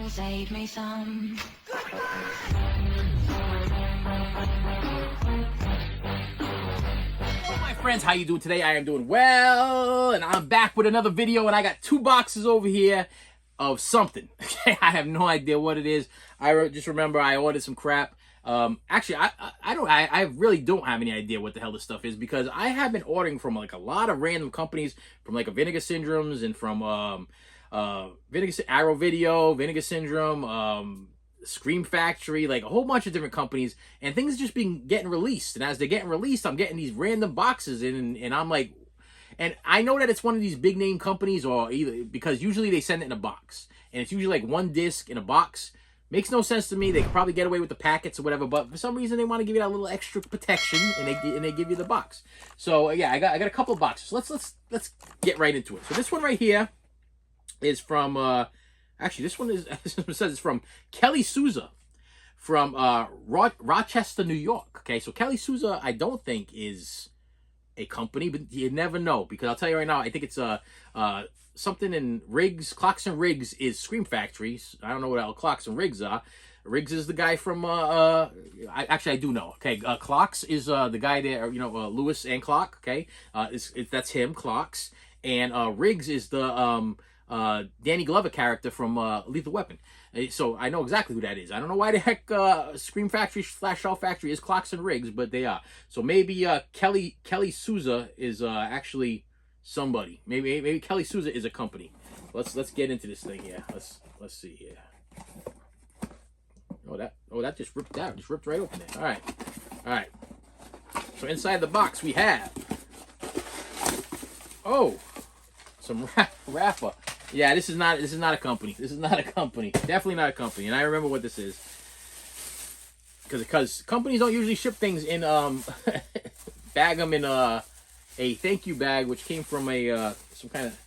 save me some. My friends, how you doing today? I am doing well, and I'm back with another video, and I got two boxes over here of something. Okay, I have no idea what it is. I just remember I ordered some crap. Actually, I really don't have any idea what the hell this stuff is, because I have been ordering from like a lot of random companies, from like a Vinegar Syndromes and from Arrow Video, Vinegar Syndrome, Scream Factory, like a whole bunch of different companies, and things just been getting released. And as they're getting released, I'm getting these random boxes in, and I'm like, and I know that it's one of these big name companies, or either, because usually they send it in a box, and it's usually like one disc in a box. Makes no sense to me. They could probably get away with the packets or whatever, but for some reason they want to give you that little extra protection, and they give you the box. So yeah, I got a couple of boxes. Let's get right into it. So this one right here is from actually, this one says it's from Kelly Souza from Rochester, New York. Okay, so Kelly Souza, I don't think is a company, but you never know, because I'll tell you right now, I think it's something in Riggs. Clocks and Riggs is Scream Factory. I don't know what else Clocks and Riggs are. Riggs is the guy from I do know. Okay, Clocks is the guy there, Lewis and Clock. Okay, that's him, Clocks, and Riggs is the Danny Glover character from Lethal Weapon. So I know exactly who that is. I don't know why the heck Scream Factory / Shell Factory is Clocks and Riggs, but they are. So maybe Kelly Souza is actually somebody. Maybe Kelly Souza is a company. Let's get into this thing here. Let's see here. Oh, that just ripped out. Just ripped right open there. All right. So inside the box we have some wrapper. Yeah, this is not a company. This is not a company. Definitely not a company. And I remember what this is, because companies don't usually ship things in bag them in a thank you bag, which came from a some kind of,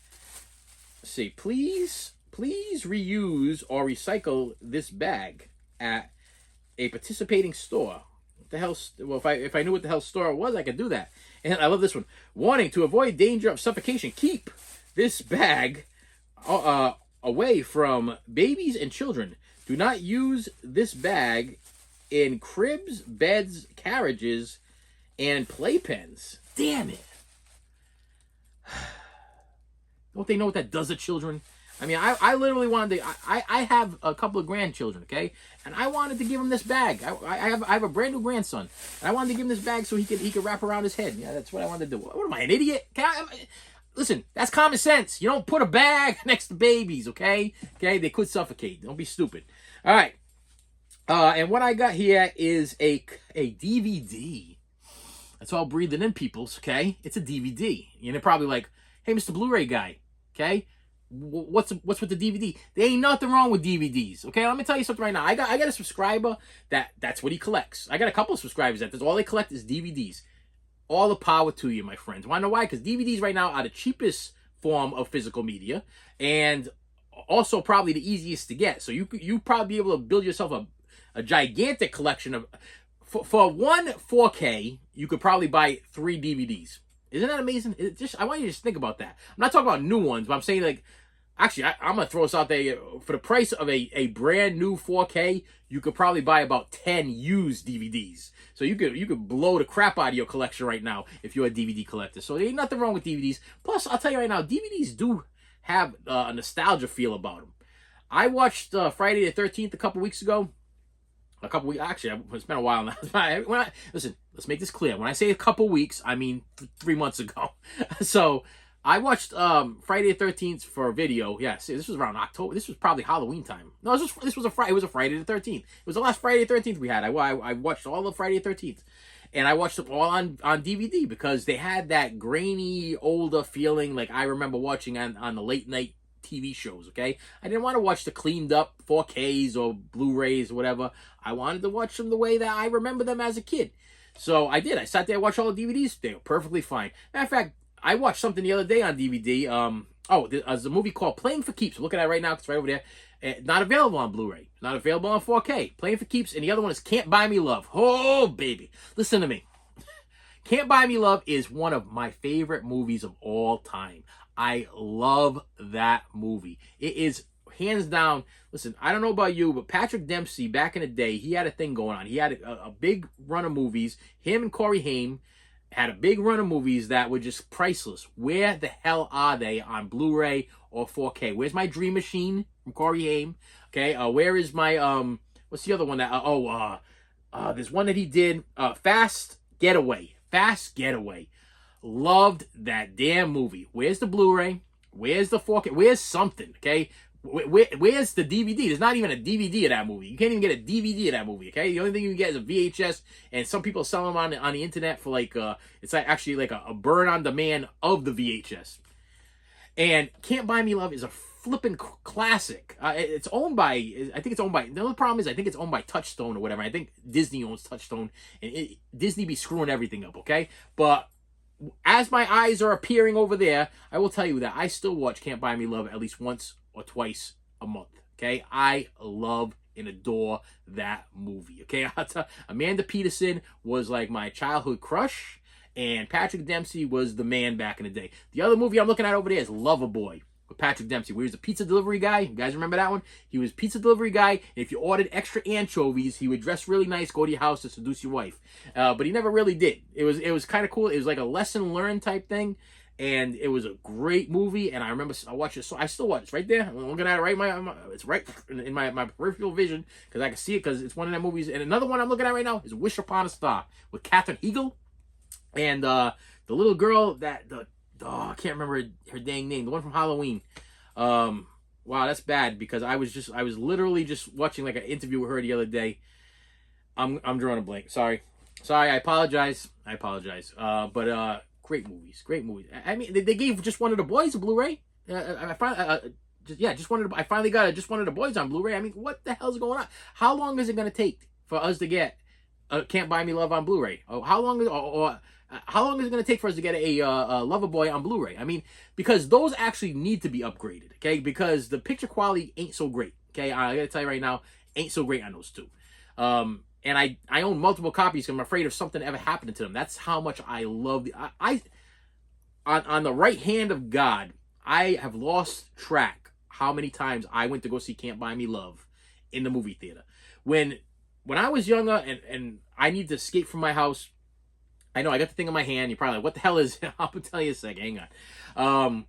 let's see, please reuse or recycle this bag at a participating store. What the hell? Well, if I knew what the hell store it was, I could do that. And I love this one. Warning: to avoid danger of suffocation, keep this bag away from babies and children. Do not use this bag in cribs, beds, carriages, and playpens. Damn it. Don't they know what that does to children? I mean, I literally wanted to, I have a couple of grandchildren, okay? And I wanted to give him this bag. I have a brand new grandson. And I wanted to give him this bag so he could wrap around his head. Yeah, that's what I wanted to do. What am I, an idiot? Listen, that's common sense. You don't put a bag next to babies, okay? Okay, they could suffocate. Don't be stupid. All right. And what I got here is a DVD. That's all breathing in, peoples, okay? It's a DVD. And they're probably like, hey, Mr. Blu-ray guy, okay? What's with the DVD? There ain't nothing wrong with DVDs, okay? Let me tell you something right now. I got a subscriber that's what he collects. I got a couple of subscribers that's all they collect is DVDs. All the power to you, my friends. Want to know why? Because DVDs right now are the cheapest form of physical media, and also probably the easiest to get. So you probably be able to build yourself a gigantic collection of. For one 4K, you could probably buy 3 DVDs. Isn't that amazing? I want you to just think about that. I'm not talking about new ones, but I'm saying, like, actually, I'm going to throw this out there. For the price of a brand new 4K, you could probably buy about 10 used DVDs. So you could blow the crap out of your collection right now if you're a DVD collector. So there ain't nothing wrong with DVDs. Plus, I'll tell you right now, DVDs do have a nostalgia feel about them. I watched Friday the 13th a couple weeks ago. Actually, it's been a while now. Listen, let's make this clear. When I say a couple weeks, I mean 3 months ago. So I watched Friday the 13th for a video. Yeah, see, this was around October. This was probably Halloween time. No, this was a Friday. It was a Friday the 13th. It was the last Friday the 13th we had. I watched all of Friday the 13th. And I watched them all on DVD because they had that grainy, older feeling like I remember watching on the late night TV shows, okay? I didn't want to watch the cleaned up 4Ks or Blu-rays or whatever. I wanted to watch them the way that I remember them as a kid. So I did. I sat there and watched all the DVDs. They were perfectly fine. Matter of fact, I watched something the other day on DVD. There's a movie called Playing for Keeps. Look at that right now. It's right over there. Not available on Blu-ray. Not available on 4K. Playing for Keeps. And the other one is Can't Buy Me Love. Oh, baby. Listen to me. Can't Buy Me Love is one of my favorite movies of all time. I love that movie. It is hands down. Listen, I don't know about you, but Patrick Dempsey back in the day, he had a thing going on. He had a big run of movies. Him and Corey Haim had a big run of movies that were just priceless. Where the hell are they on Blu-ray or 4K? Where's my Dream Machine from Corey Haim? Okay, where is my what's the other one that there's one that he did, Fast Getaway. Fast Getaway. Loved that damn movie. Where's the Blu-ray? Where's the 4K? Where's something? Okay, where's the DVD? There's not even a DVD of that movie. You can't even get a DVD of that movie. Okay, the only thing you can get is a VHS, and some people sell them on the internet for like it's like actually like a burn on demand of the VHS. And Can't Buy Me Love is a flippin' classic. It's owned by, I think it's owned by, the only problem is I think it's owned by Touchstone or whatever. I think Disney owns Touchstone, and Disney be screwing everything up, okay? But as my eyes are appearing over there, I will tell you that I still watch Can't Buy Me Love at least once or twice a month, okay? I love and adore that movie, okay? Amanda Peterson was like my childhood crush, and Patrick Dempsey was the man back in the day. The other movie I'm looking at over there is Loverboy with Patrick Dempsey, where he was the pizza delivery guy. You guys remember that one? He was pizza delivery guy, and if you ordered extra anchovies, he would dress really nice, go to your house to seduce your wife. But he never really did. It was kind of cool. It was like a lesson learned type thing, and it was a great movie. And I remember I watched it. So I still watch it. It's right there. I'm looking at it right. It's right in my peripheral vision because I can see it because it's one of them movies. And another one I'm looking at right now is Wish Upon a Star with Katherine Heigl. And the little girl that I can't remember her dang name, the one from Halloween. Wow, that's bad because I was literally just watching like an interview with her the other day. I'm drawing a blank. Sorry, I apologize. But great movies. I mean, they gave Just One of the Boys a Blu-ray. I finally got Just One of the Boys on Blu-ray. I mean, what the hell's going on? How long is it going to take for us to get Can't Buy Me Love on Blu-ray? How long is it going to take for us to get a Loverboy on Blu-ray? I mean, because those actually need to be upgraded, okay? Because the picture quality ain't so great, okay? I got to tell you right now, ain't so great on those two. And I own multiple copies because I'm afraid of something ever happening to them. That's how much I love on the right hand of God, I have lost track how many times I went to go see Can't Buy Me Love in the movie theater. When I was younger and I need to escape from my house, I know I got the thing in my hand. You're probably like, what the hell is it? I'll tell you a second. Hang on.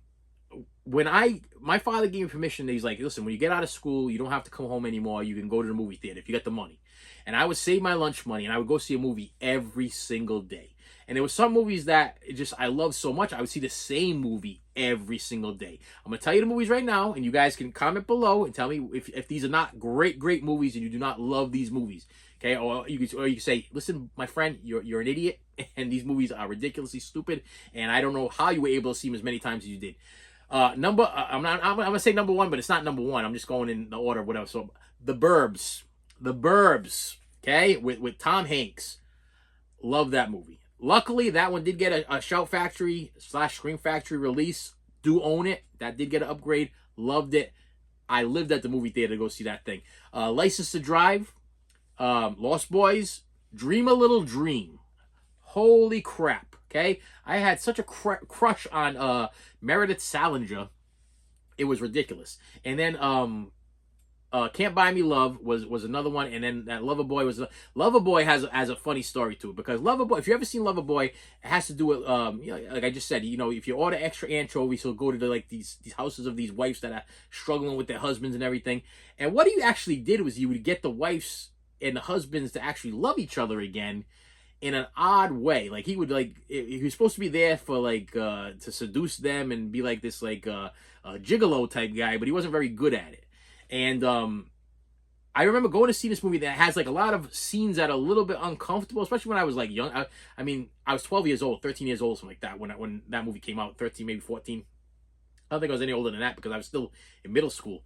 My father gave me permission. He's like, listen, when you get out of school, you don't have to come home anymore. You can go to the movie theater if you got the money. And I would save my lunch money and I would go see a movie every single day. And there were some movies that I loved so much, I would see the same movie every single day. I'm going to tell you the movies right now, and you guys can comment below and tell me if these are not great movies and you do not love these movies. Okay, or you can say, listen, my friend, you're an idiot, and these movies are ridiculously stupid, and I don't know how you were able to see them as many times as you did. I'm gonna say number one, but it's not number one. I'm just going in the order, whatever. So, The Burbs, okay, with Tom Hanks. Love that movie. Luckily, that one did get a Shout Factory / Scream Factory release. Do own it. That did get an upgrade. Loved it. I lived at the movie theater to go see that thing. License to Drive. Lost Boys, Dream a Little Dream. Holy crap, okay? I had such a crush on Meredith Salinger. It was ridiculous. And then Can't Buy Me Love was another one, and then that Loverboy Loverboy has a funny story to it, because Loverboy, if you ever seen Loverboy, it has to do with like I just said, if you order extra anchovies, he'll go to these houses of these wives that are struggling with their husbands and everything. And what he actually did was he would get the wives and the husbands to actually love each other again in an odd way. Like he was supposed to be there for to seduce them and be like this gigolo type guy, but he wasn't very good at it. And I remember going to see this movie that has a lot of scenes that are a little bit uncomfortable, especially when I was young. I mean, I was 12 years old, 13 years old, something like that when that movie came out, 13, maybe 14. I don't think I was any older than that because I was still in middle school.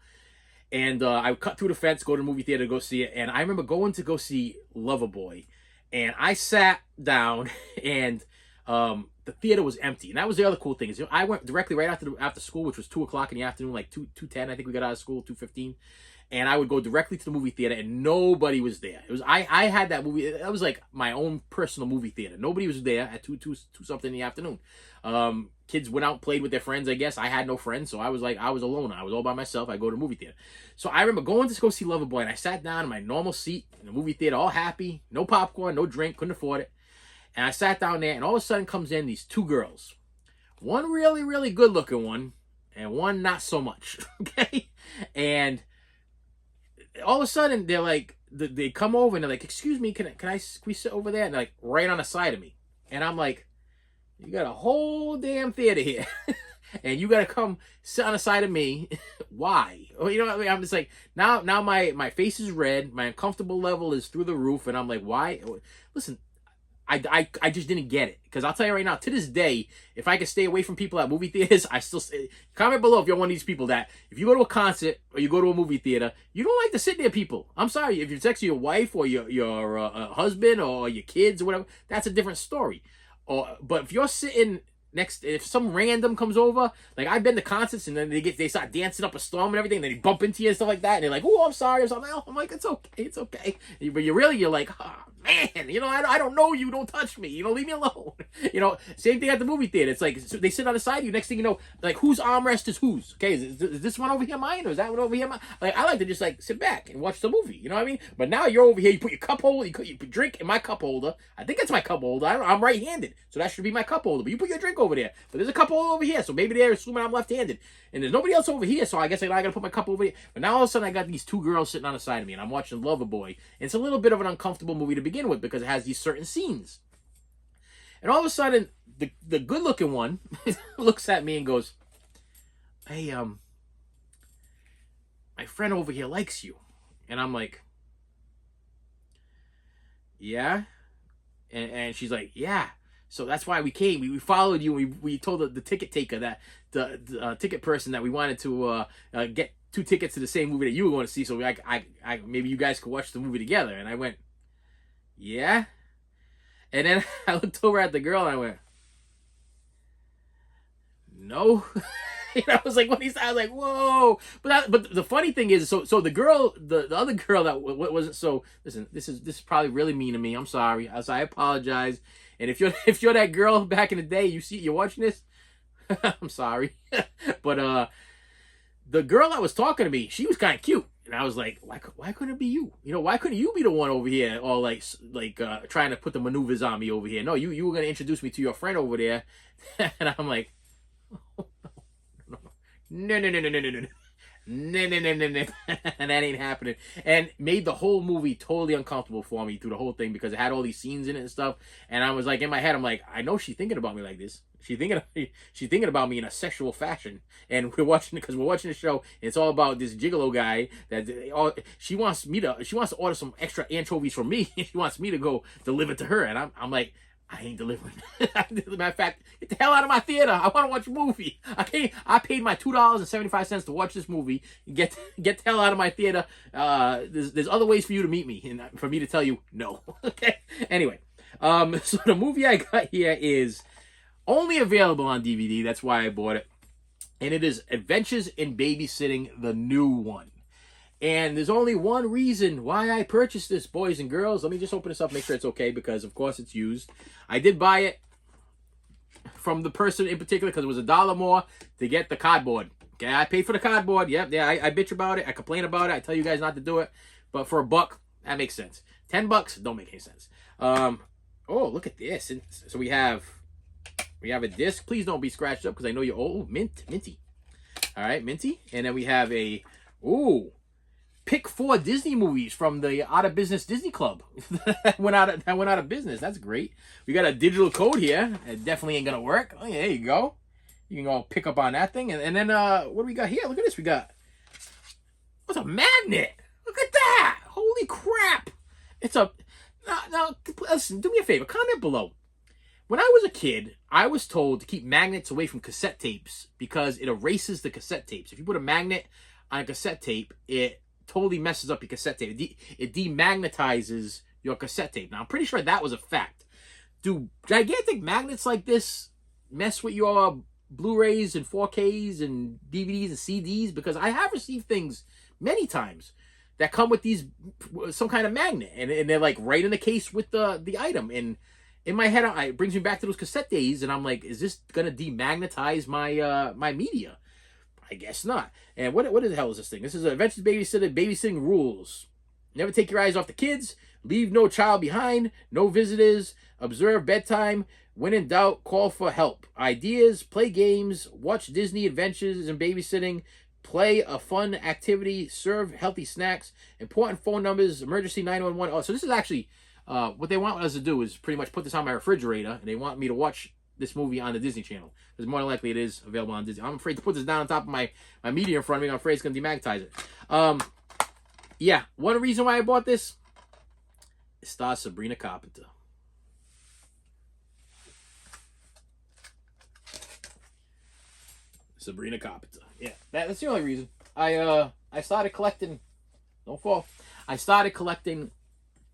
And I would cut through the fence, go to the movie theater to go see it. And I remember going to go see Loverboy. And I sat down, and the theater was empty. And that was the other cool thing. Is I went directly right after school, which was 2 o'clock in the afternoon, 2:10. I think we got out of school, 2:15. and I would go directly to the movie theater, and nobody was there. It was I had that movie. That was like my own personal movie theater. Nobody was there at two something in the afternoon. Kids went out and played with their friends. I guess I had no friends, so I was alone. I was all by myself. I go to the movie theater. So I remember going to go see Loverboy, and I sat down in my normal seat in the movie theater, all happy, no popcorn, no drink, couldn't afford it. And I sat down there, and all of a sudden comes in these two girls, one really really good looking one, and one not so much. Okay, and all of a sudden they're like, they come over and they're like, "Excuse me, can I squeeze sit over there?" And they're like right on the side of me, and I'm like, "You got a whole damn theater here, and you got to come sit on the side of me? Why?" Well, you know what I mean? I'm just like, now my face is red, my uncomfortable level is through the roof, and I'm like, why? Listen, I just didn't get it. Because I'll tell you right now, to this day, if I could stay away from people at movie theaters, I still say, comment below if you're one of these people that if you go to a concert or you go to a movie theater, you don't like to sit near people. I'm sorry, if you're texting your wife or your husband or your kids or whatever, that's a different story. But if you're sitting next, if some random comes over, like I've been to concerts and then they start dancing up a storm and everything, and then they bump into you and stuff like that, and they're like, "Oh, I'm sorry," or something. I'm like, it's okay. But you're like, oh, man, you know, I don't know you, don't touch me, you know, leave me alone. You know, same thing at the movie theater. It's like they sit on the side of you. Next thing you know, like whose armrest is whose? Okay, is this one over here mine, or is that one over here mine? Like I like to just like sit back and watch the movie. You know what I mean? But now you're over here. You put your cup holder. You put drink in my cup holder. I think that's my cup holder. I'm right-handed, so that should be my cup holder. But you put your drink over there. But there's a cup holder over here, so maybe they're assuming I'm left-handed. And there's nobody else over here, so I guess I gotta put my cup over here. But now all of a sudden I got these two girls sitting on the side of me, and I'm watching Loverboy. And it's a little bit of an uncomfortable movie to begin with because it has these certain scenes. And all of a sudden, the good-looking one looks at me and goes, "Hey, my friend over here likes you." And I'm like, "Yeah?" And she's like, "Yeah. So that's why we came. We followed you. We told the ticket taker, that the ticket person, that we wanted to get 2 tickets to the same movie that you were going to see. So I maybe you guys could watch the movie together." And I went, "Yeah." And then I looked over at the girl and I went, "No." You know, I was like, "What?" I was like, "Whoa!" But the funny thing is, so the girl, the other girl that wasn't so. Listen, this is probably really mean to me. I'm sorry. I apologize. And if you're that girl back in the day, you're watching this, I'm sorry. But the girl that was talking to me, she was kind of cute, and I was like, why couldn't it be you? You know, why couldn't you be the one over here, all like trying to put the maneuvers on me over here? No, you were gonna introduce me to your friend over there, and I'm like, oh, no. No. And that ain't happening. And made the whole movie totally uncomfortable for me through the whole thing because it had all these scenes in it and stuff. And I was like, in my head, I'm like, I know she's thinking about me like this. She's thinking about me in a sexual fashion. And we're watching the show. And it's all about this gigolo guy that she wants to order some extra anchovies from me. She wants me to go deliver to her. And I'm like, I ain't delivering. Matter of fact, get the hell out of my theater. I want to watch a movie. I paid my $2.75 to watch this movie. Get the hell out of my theater. There's other ways for you to meet me and for me to tell you no. Okay. Anyway, so the movie I got here is only available on DVD. That's why I bought it, and it is Adventures in Babysitting, the new one. And there's only one reason why I purchased this, boys and girls. Let me just open this up, make sure it's okay, because of course it's used. I did buy it from the person in particular because it was $1 more to get the cardboard. Okay, I paid for the cardboard. Yep, yeah, I bitch about it. I complain about it. I tell you guys not to do it. But for $1, that makes sense. $10 don't make any sense. Oh, look at this. And so we have a disc. Please don't be scratched up because I know you're old. Minty. All right, minty. And then we have a pick 4 Disney movies from the Out of Business Disney Club that went out of business. That's great. We got a digital code here. It definitely ain't gonna work. Oh, yeah, there you go. You can go pick up on that thing. And then what do we got here? Look at this. We got, what's a magnet? Look at that. Holy crap. It's a now listen, do me a favor. Comment below. When I was a kid, I was told to keep magnets away from cassette tapes because it erases the cassette tapes. If you put a magnet on a cassette tape, it totally messes up your cassette tape. It demagnetizes your cassette tape. Now, I'm pretty sure that was a fact. Do gigantic magnets like this mess with your Blu-rays and 4Ks and DVDs and CDs? Because I have received things many times that come with these some kind of magnet, and they're like right in the case with the item. And in my head, it brings me back to those cassette days, and I'm like, is this gonna demagnetize my my media? I guess not. And what the hell is this thing? This is Adventures Babysitting Rules. Never take your eyes off the kids. Leave no child behind. No visitors. Observe bedtime. When in doubt, call for help. Ideas, play games, watch Disney Adventures and Babysitting, play a fun activity, serve healthy snacks, important phone numbers, emergency 911. Oh, so this is actually what they want us to do is pretty much put this on my refrigerator, and they want me to watch this movie on the Disney Channel. Because more than likely it is available on Disney. I'm afraid to put this down on top of my media in front of me. I'm afraid it's going to demagnetize it. Yeah, one reason why I bought this, it stars Sabrina Carpenter. Sabrina Carpenter. Yeah, that's the only reason. I started collecting. Don't fall. I started collecting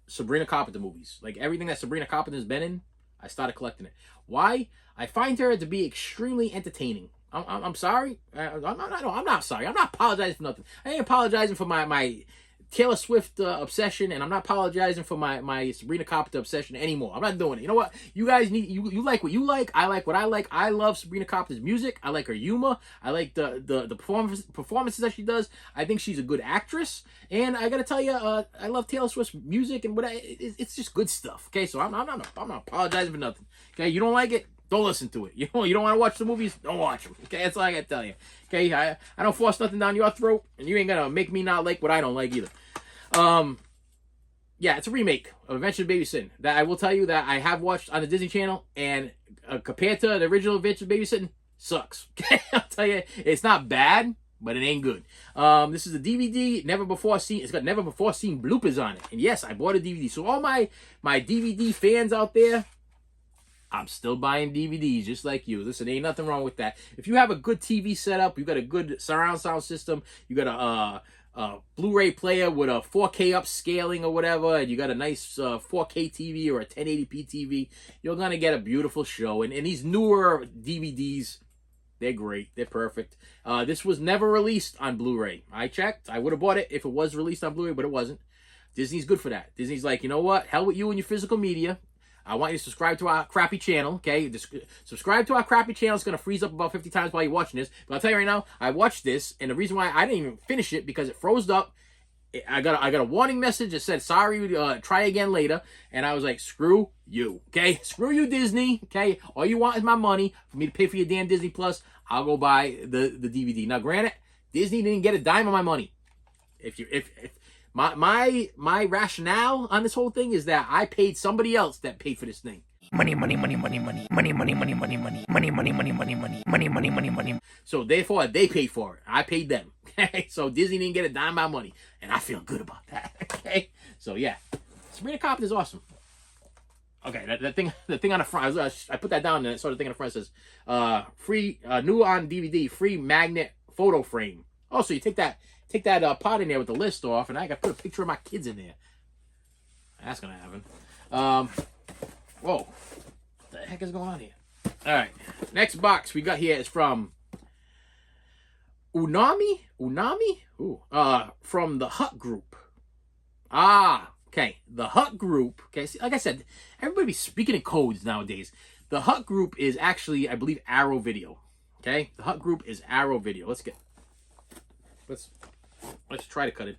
Sabrina Carpenter movies. Like everything that Sabrina Carpenter's been in, I started collecting it. Why? I find her to be extremely entertaining. I'm sorry. I'm not sorry. I'm not apologizing for nothing. I ain't apologizing for my Taylor Swift obsession, and I'm not apologizing for my Sabrina Carpenter obsession anymore. I'm not doing it. You know what? You guys need you like what you like. I like what I like. I love Sabrina Carpenter's music. I like her humor. I like the performances that she does. I think she's a good actress, and I gotta tell you, I love Taylor Swift's music, and it's just good stuff. Okay, so I'm not apologizing for nothing. Okay, you don't like it, don't listen to it. You don't want to watch the movies, don't watch them. Okay, that's all I gotta tell you. Okay, I don't force nothing down your throat, and you ain't gonna make me not like what I don't like either. Yeah, it's a remake of Adventures of Babysitting that I will tell you that I have watched on the Disney Channel, and compared to the original Adventures of Babysitting, sucks. Okay, I'll tell you, it's not bad, but it ain't good. This is a DVD, never before seen. It's got never before seen bloopers on it, and yes, I bought a DVD. So all my DVD fans out there, I'm still buying DVDs just like you. Listen, ain't nothing wrong with that. If you have a good TV setup, you got a good surround sound system, you got a Blu-ray player with a 4K upscaling or whatever, and you got a nice 4K TV or a 1080p TV, you're gonna get a beautiful show. And these newer DVDs, they're great. They're perfect. This was never released on Blu-ray. I checked. I would have bought it if it was released on Blu-ray, but it wasn't. Disney's good for that. Disney's like, you know what? Hell with you and your physical media. I want you to subscribe to our crappy channel, okay? Subscribe to our crappy channel. It's going to freeze up about 50 times while you're watching this. But I'll tell you right now, I watched this, and the reason why I didn't even finish it, because it froze up. I got a warning message that said, sorry, try again later. And I was like, screw you, okay? Screw you, Disney, okay? All you want is my money for me to pay for your damn Disney Plus. I'll go buy the DVD. Now, granted, Disney didn't get a dime of my money. If My rationale on this whole thing is that I paid somebody else that paid for this thing. Money. So therefore, they paid for it. I paid them. Okay, so Disney didn't get a dime of my money, and I feel good about that. Okay, so yeah, Sabrina Carpenter is awesome. Okay, the thing on the front, I put that down, and so the thing on the front says, free, new on DVD, free magnet photo frame. Oh, so you take that pot in there with the list off, and I got to put a picture of my kids in there. That's gonna happen. Whoa, what the heck is going on here? All right, next box we got here is from Unami. Ooh, from the Hut Group. Okay, the Hut Group. Okay, see, like I said, everybody be speaking in codes nowadays. The Hut Group is actually, I believe, Arrow Video. Okay, the Hut Group is Arrow Video. Let's try to cut it.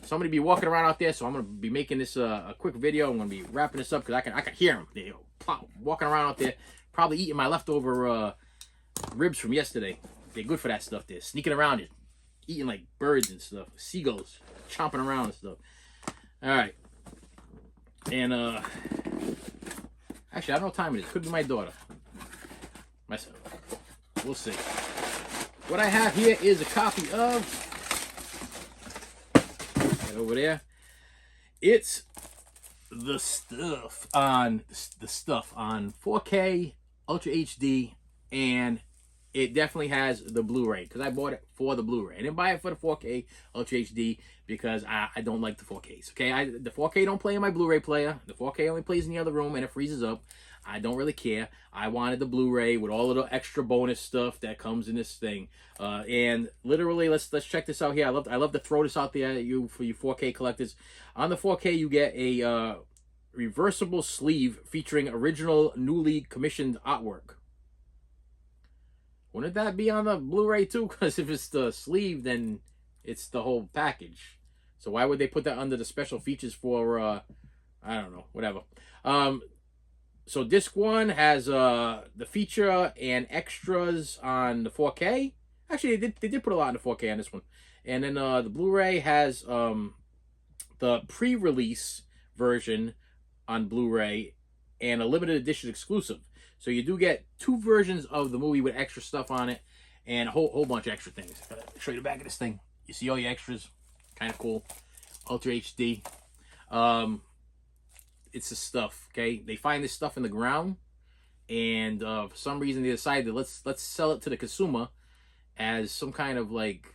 So I'm gonna be walking around out there, so I'm gonna be making this a quick video. I'm gonna be wrapping this up because I can hear them. They walking around out there, probably eating my leftover ribs from yesterday. They're good for that stuff. They're sneaking around it, eating like birds and stuff, seagulls chomping around and stuff. All right, and actually I don't know what time it is. Could be my daughter, myself. We'll see. What I have here is a copy of, right over there, it's the stuff on 4K, Ultra HD, and it definitely has the Blu-ray, because I bought it for the Blu-ray. I didn't buy it for the 4K Ultra HD because I don't like the 4Ks. Okay, the 4K don't play in my Blu-ray player. The 4K only plays in the other room and it freezes up. I don't really care. I wanted the Blu-ray with all of the extra bonus stuff that comes in this thing. And literally, let's check this out here. I love to throw this out there for you 4K collectors. On the 4K, you get a reversible sleeve featuring original, newly commissioned artwork. Wouldn't that be on the Blu-ray too? Because if it's the sleeve, then it's the whole package. So why would they put that under the special features for, I don't know, whatever. So disc 1 has the feature and extras on the 4K. Actually, they did put a lot on the 4K on this one. And then the Blu-ray has the pre-release version on Blu-ray and a limited edition exclusive. So you do get 2 versions of the movie with extra stuff on it and a whole bunch of extra things. I'll show you the back of this thing. You see all your extras. Kind of cool. Ultra HD. It's the stuff, okay? They find this stuff in the ground, and for some reason they decided let's sell it to the consumer as some kind of like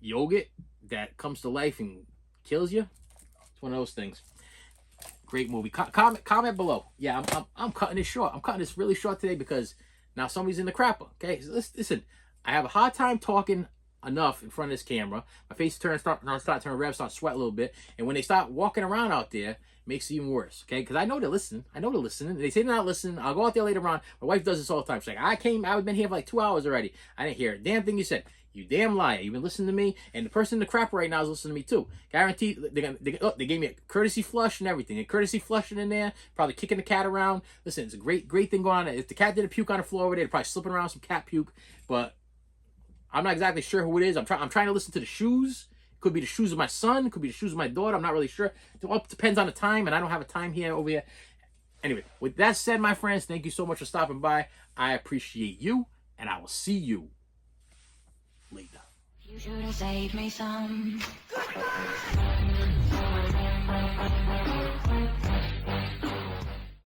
yogurt that comes to life and kills you. It's one of those things. Great movie. Comment below. Yeah, I'm cutting this short. I'm cutting this really short today because now somebody's in the crapper. Okay, so listen. I have a hard time talking enough in front of this camera. My face start turning red, start sweat a little bit, and when they start walking around out there, it makes it even worse. Okay, because I know they're listening. I know they're listening. They say they're not listening. I'll go out there later on. My wife does this all the time. She's like, I've been here for like 2 hours already. I didn't hear a damn thing you said. You damn liar. You've been listening to me, and the person in the crapper right now is listening to me too. Guaranteed, they gave me a courtesy flush and everything. A courtesy flushing in there, probably kicking the cat around. Listen, it's a great thing going on. If the cat did a puke on the floor over there, they're probably slipping around some cat puke, but I'm not exactly sure who it is. I'm trying to listen to the shoes. It could be the shoes of my son. It could be the shoes of my daughter. I'm not really sure. It all depends on the time, and I don't have a time here over here. Anyway, with that said, my friends, thank you so much for stopping by. I appreciate you, and I will see you later. You should have saved me some.